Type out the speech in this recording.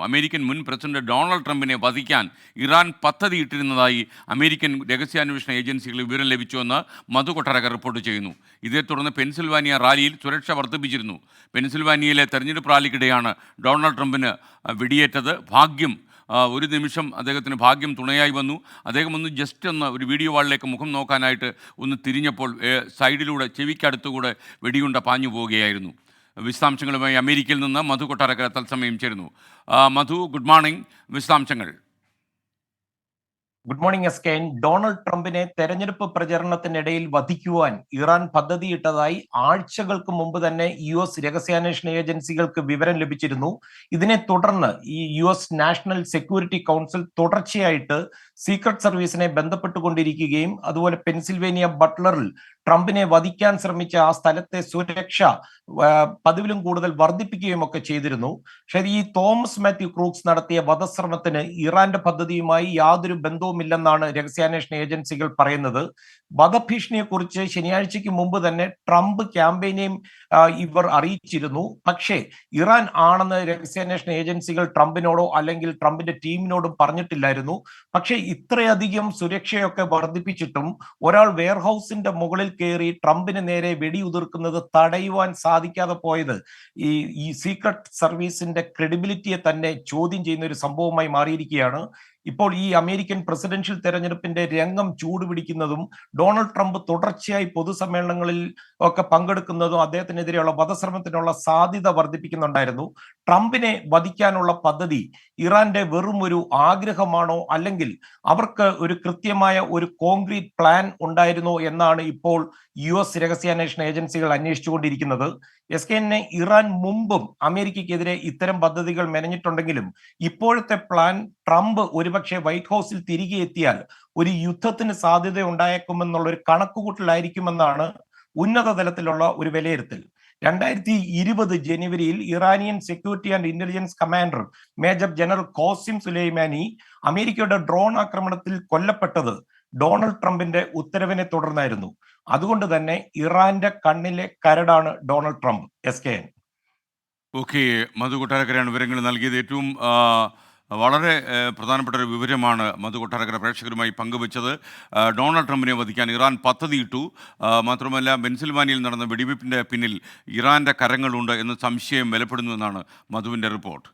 American മുൻ president Donald ട്രംപിനെ വധിക്കാൻ ഇറാൻ പദ്ധതിയിട്ടിരുന്നതായി അമേരിക്കൻ രഹസ്യാന്വേഷണ ഏജൻസികൾ വിവരം ലഭിച്ചുവെന്ന് മധു കൊട്ടാരക്കർ റിപ്പോർട്ട് ചെയ്യുന്നു. ഇതേ തുടർന്ന് പെൻസിൽവാനിയ റാലിയിൽ സുരക്ഷ വർദ്ധിപ്പിച്ചിരുന്നു. പെൻസിൽവാനിയയിലെ തെരഞ്ഞെടുപ്പ് റാലിക്കിടെയാണ് ഡൊണാൾഡ് ട്രംപിന് വെടിയേറ്റത്. ഒരു നിമിഷം അദ്ദേഹത്തിന് ഭാഗ്യം തുണയായി വന്നു. അദ്ദേഹം ഒന്ന് ജസ്റ്റ് ഒരു വീഡിയോ വാളിലേക്ക് മുഖം നോക്കാനായിട്ട് ഒന്ന് തിരിഞ്ഞപ്പോൾ സൈഡിലൂടെ ചെവിക്കടുത്തുകൂടെ വെടിയുണ്ട പാഞ്ഞു പോവുകയായിരുന്നു. വിശദാംശങ്ങളുമായി അമേരിക്കയിൽ നിന്ന് മധു കൊട്ടാരക്കര തത്സമയം ചേരുന്നു. Madhu, good morning. വിശദാംശങ്ങൾ. ഗുഡ് മോർണിംഗ് എസ്കെൻ. ഡൊണാൾഡ് ട്രംപിനെ തെരഞ്ഞെടുപ്പ് പ്രചരണത്തിനിടയിൽ വധിക്കുവാൻ ഇറാൻ പദ്ധതിയിട്ടതായി ആഴ്ചകൾക്ക് മുമ്പ് തന്നെ US രഹസ്യാന്വേഷണ ഏജൻസികൾക്ക് വിവരം ലഭിച്ചിരുന്നു. ഇതിനെ തുടർന്ന് ഈ US നാഷണൽ സെക്യൂരിറ്റി കൗൺസിൽ തുടർച്ചയായിട്ട് സീക്രട്ട് സർവീസിനെ ബന്ധപ്പെട്ടുകൊണ്ടിരിക്കുകയും അതുപോലെ പെൻസിൽവേനിയ ബട്ട്ലറിൽ ട്രംപിനെ വധിക്കാൻ ശ്രമിച്ച ആ സ്ഥലത്തെ സുരക്ഷ പതിവിലും കൂടുതൽ വർദ്ധിപ്പിക്കുകയും ഒക്കെ ചെയ്തിരുന്നു. പക്ഷേ ഈ തോമസ് മാത്യു ക്രൂക്സ് നടത്തിയ വധശ്രമത്തിന് ഇറാന്റെ പദ്ധതിയുമായി യാതൊരു ബന്ധവുമില്ലെന്നാണ് രഹസ്യാന്വേഷണ ഏജൻസികൾ പറയുന്നത്. വധഭീഷണിയെക്കുറിച്ച് ശനിയാഴ്ചയ്ക്ക് മുമ്പ് തന്നെ ട്രംപ് ക്യാമ്പയിനെയും ഇവർ അറിയിച്ചിരുന്നു. പക്ഷേ ഇറാൻ ആണെന്ന് രഹസ്യാന്വേഷണ ഏജൻസികൾ ട്രംപിനോടോ അല്ലെങ്കിൽ ട്രംപിന്റെ ടീമിനോടും പറഞ്ഞിട്ടില്ലായിരുന്നു. പക്ഷേ ഇത്രയധികം സുരക്ഷയൊക്കെ വർദ്ധിപ്പിച്ചിട്ടും ഒരാൾ വെയർഹൌസിന്റെ മുകളിൽ കയറി ട്രംപിന് നേരെ വെടിയുതിർക്കുന്നത് തടയുവാൻ സാധിക്കാതെ പോയത് ഈ സീക്രട്ട് സർവീസിന്റെ ക്രെഡിബിലിറ്റിയെ തന്നെ ചോദ്യം ചെയ്യുന്ന ഒരു സംഭവമായി മാറിയിരിക്കുകയാണ്. ഇപ്പോൾ ഈ അമേരിക്കൻ പ്രസിഡൻഷ്യൽ തെരഞ്ഞെടുപ്പിന്റെ രംഗം ചൂടുപിടിക്കുന്നതും ഡൊണാൾഡ് ട്രംപ് തുടർച്ചയായി പൊതുസമ്മേളനങ്ങളിൽ ഒക്കെ പങ്കെടുക്കുന്നതും അദ്ദേഹത്തിനെതിരെയുള്ള വധശ്രമത്തിനുള്ള സാധ്യത വർദ്ധിപ്പിക്കുന്നുണ്ടായിരുന്നു. ട്രംപിനെ വധിക്കാനുള്ള പദ്ധതി ഇറാന്റെ വെറും ഒരു ആഗ്രഹമാണോ, അല്ലെങ്കിൽ അവർക്ക് ഒരു കൃത്യമായ ഒരു കോൺക്രീറ്റ് പ്ലാൻ ഉണ്ടായിരുന്നോ എന്നാണ് ഇപ്പോൾ US രഹസ്യാന്വേഷണ ഏജൻസികൾ അന്വേഷിച്ചുകൊണ്ടിരിക്കുന്നത്. എസ്കെനെ, ഇറാൻ മുമ്പും അമേരിക്കയ്ക്കെതിരെ ഇത്തരം പദ്ധതികൾ മെനഞ്ഞിട്ടുണ്ടെങ്കിലും ഇപ്പോഴത്തെ പ്ലാൻ ട്രംപ് ഒരുപക്ഷെ വൈറ്റ് ഹൗസിൽ തിരികെ എത്തിയാൽ ഒരു യുദ്ധത്തിന് സാധ്യത ഉണ്ടായേക്കുമെന്നുള്ള ഒരു കണക്കുകൂട്ടലായിരിക്കുമെന്നാണ് ഉന്നത തലത്തിലുള്ള ഒരു വിലയിരുത്തൽ. 2020 ജനുവരിയിൽ Iranian security and intelligence commander major general Qasem Soleimani അമേരിക്കയുടെ ഡ്രോൺ ആക്രമണത്തിൽ കൊല്ലപ്പെട്ടത് ഡൊണാൾഡ് ട്രംപിന്റെ ഉത്തരവിനെ തുടർന്നായിരുന്നു. അതുകൊണ്ട് തന്നെ ഇറാന്റെ കണ്ണിലെ കരടാണ് ഡൊണാൾഡ് ട്രംപ്. SKN. ഓക്കെ, മധു കൊട്ടാരക്കരയാണ് വിവരങ്ങൾ നൽകിയത്. ഏറ്റവും വളരെ പ്രധാനപ്പെട്ട ഒരു വിവരമാണ് മധു കൊട്ടാരക്കര പ്രേക്ഷകരുമായി പങ്കുവച്ചത്. ഡൊണാൾഡ് ട്രംപിനെ വധിക്കാൻ ഇറാൻ പദ്ധതിയിട്ടു. മാത്രമല്ല, പെൻസിൽവാനിയയിൽ നടന്ന വെടിവയ്പ്പിൻ്റെ പിന്നിൽ ഇറാൻ്റെ കരങ്ങളുണ്ട് എന്ന സംശയം ബലപ്പെടുന്നു എന്നാണ് മധുവിൻ്റെ റിപ്പോർട്ട്.